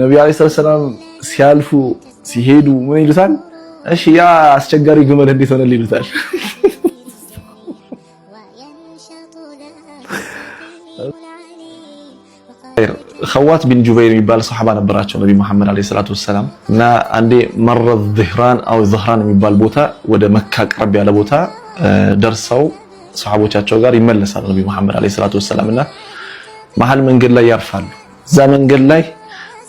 ነብዩ አለይሂ ሰላም ሲያልፉ ሲሄዱ ምን ይሉታል? እሺ ያ አስቸጋሪ ግመል እንዴት ሆነልህ ይሉታል። ኸዋት ቢን ጁበይር የሚባል ሱሐባ ነበራቸው ነብዩ መሐመድ አለይሂ ሰላቱ ወሰላም እና አንዴ መረ ዚህራን አው ዚህራን የሚባል ቦታ ወደ መካ ቅርብ ያለ ቦታ ደርሰው ሱሐቦቻቸው ጋር ይመለሳሉ ነብዩ መሐመድ አለይሂ ሰላቱ ወሰላም እና መሃል መንገድ ላይ ያርፋሉ። እዛ መንገድ ላይ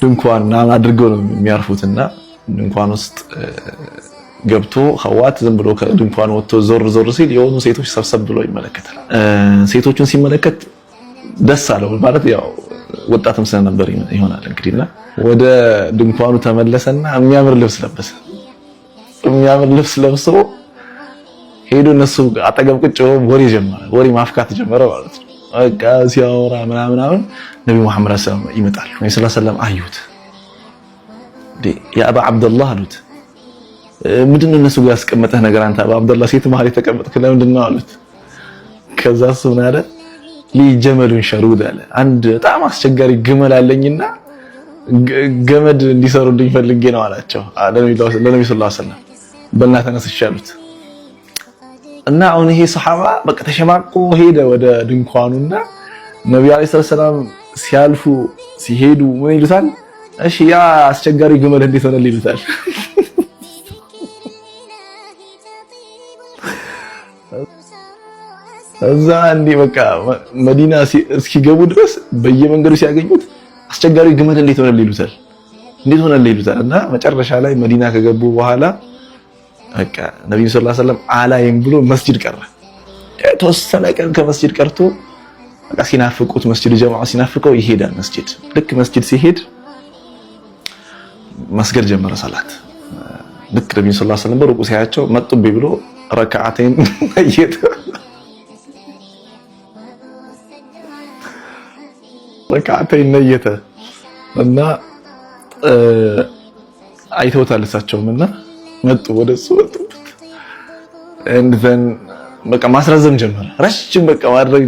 ድንኳን አድርገው ነው የሚያርፉትና ድንኳን ውስጥ ገብቶ ኸዋት ዝም ብሎ ከድንኳን ወጥቶ ዞር ዞር ሲል የሆኑ ሴቶች ሰብሰብ ብሎ ይመለከታል። ሴቶቹን ሲመለከት ደስ አለው ማለት ያው ወጣትም ስለነበር ይሆናል እንግዲህና ወደ ድንኳኑ ተመለሰና የሚያምር ልብስ ለበሰ። የሚያምር ልብስ ለብሶ ሄዶ እነሱ አጠገብ ቁጭ ብሎ ወሬ ማፍካት ጀመረ ማለት ነው። በቃ ሲያወራ ምናምን ነብዩ መሐመድ ሰለላሁ ዐለይሂ ወሰለም ይመጣሉ። ነብዩ ሰለላሁ ዐለይሂ ወሰለም አዩት። ያ አባ አብደላህ አሉት። ምንድነው እነሱ ጋር ያስቀመጠህ ነገር አንተ አባ አብደላህ ሴት መሃል የተቀመጥክ ለምንድን ነው አሉት። ከዛ እሱ ምን አለ? ሊጀመሉን ሸሩድ አለ። አንድ በጣም አስቸጋሪ ግመል አለኝና ገመድ እንዲሰሩልኝ ፈልጌ ነው አላቸው ለነብዩ ሰለላሁ ዐለይሂ ወሰለም። በእና ተነስሽ አሉት። እና አሁን ይሄ ሱሐባ በቃ ተሸማቆ ሄደ ወደ ድንኳኑና ነብዩ አለይሂ ሰላም ሲያልፉ ሲሄዱ ምን ይሉታል? እሺ ያ አስቸጋሪ ግመል እንዴት ሆነልህ ይሉታል። እዛ እንዴ በቃ መዲና እስኪገቡ ድረስ በየመንገዱ ሲያገኙት አስቸጋሪ ግመል እንዴት ሆነልህ ይሉታል። እና መጨረሻ ላይ መዲና ከገቡ በኋላ በቃ ነብዩ ሰለላሁ ዐለይሂ ወሰለም አላይም ብሎ መስጂድ ቀረ። የተወሰነ ቀን ከመስጂድ ቀርቶ በቃ ሲናፍቁት መስጂድ ጀማዓ ሲናፍቀው ይሄዳል መስጂድ። ልክ መስጂድ ሲሄድ መስገድ ጀመረ ሰላት። ልክ ነብዩ ሰለላሁ ዐለይሂ ወሰለም በሩቁ ሲያያቸው መጡብኝ ብሎ ረካዓተይን ነየተ እና አይተውታል እሳቸውም እና መጡ ወደሱ እንደን በቃ ማስረዘም ጀመረ። ረጅም በቃ ማድረግ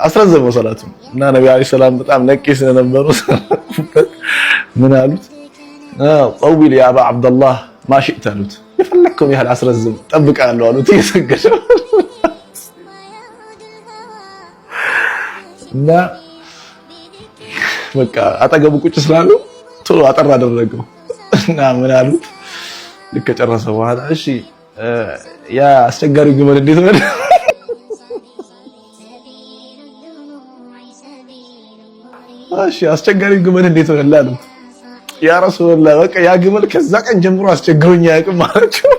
አስረዘመው ሰላቱ እና ነብዩ አለይሂ ሰላም በጣም ነቂ ስለነበሩ ምን አሉት? ጠዊል ያ አባ አብደላህ ማሽእት አሉት። የፈለከውን ያህል አስረዝም ጠብቃለሁ አሉት። እየሰገደ እና በቃ አጠገቡ ቁጭ ስላሉ ቶሎ አጠር አደረገው እና ምን አሉት? ልክ ከጨረሰ በኋላ እሺ ያ አስቸጋሪ ግመል እንዴት ሆነ? እሺ አስቸጋሪ ግመል እንዴት ሆነ አሉት። ያ ረሱላህ በቃ ያ ግመል ከዛ ቀን ጀምሮ አስቸግሮኝ አያውቅም አላቸው።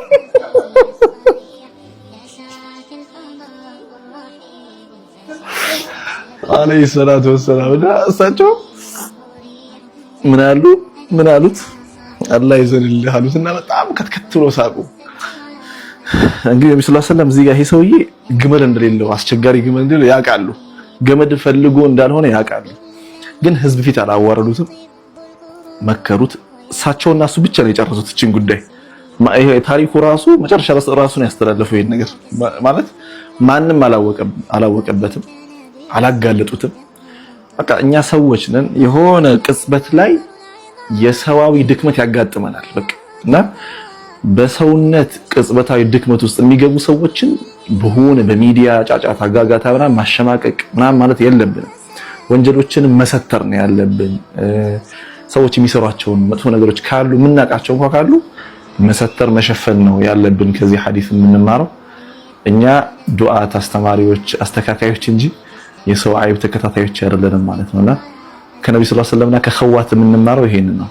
አለይሂ ሰላቱ ወሰላም እሳቸው ምን አሉት? አላህ ይዘንልህ አሉትና በጣም ከትከትሎ ሳቁ። እንግዲህ ነብዩ ሰለላሁ ዐለይሂ ወሰለም እዚህ ጋር ይሄ ሰውዬ ግመል እንደሌለው አስቸጋሪ ግመል እንደሌለው ያውቃሉ። ገመድ ፈልጎ እንዳልሆነ ያውቃሉ። ግን ህዝብ ፊት አላዋረዱትም፣ መከሩት። እሳቸውና እሱ ብቻ ነው የጨረሱት እቺን ጉዳይ። ይሄ ታሪኩ ራሱ መጨረሻ ራሱን ያስተላለፈው ይሄን ነገር ማለት ማንም አላወቀበትም፣ አላጋለጡትም። በቃ እኛ ሰዎች ነን። የሆነ ቅጽበት ላይ የሰዋዊ ድክመት ያጋጥመናል። በቃ እና በሰውነት ቅጽበታዊ ድክመት ውስጥ የሚገቡ ሰዎችን በሆነ በሚዲያ ጫጫታ ጋጋታ ምናምን ማሸማቀቅ ምናምን ማለት የለብንም። ወንጀሎችን መሰተር ነው ያለብን። ሰዎች የሚሰሯቸውን መጥፎ ነገሮች ካሉ የምናውቃቸው እንኳን ካሉ መሰተር መሸፈን ነው ያለብን። ከዚህ ሐዲስ የምንማረው እኛ ዱዓት አስተማሪዎች፣ አስተካካዮች እንጂ የሰው አይብ ተከታታዮች አይደለንም ማለት ነውና ከነብዩ ሰለላሁ ዐለይሂ ወሰለምና ከኸዋት የምንማረው ይሄንን ነው።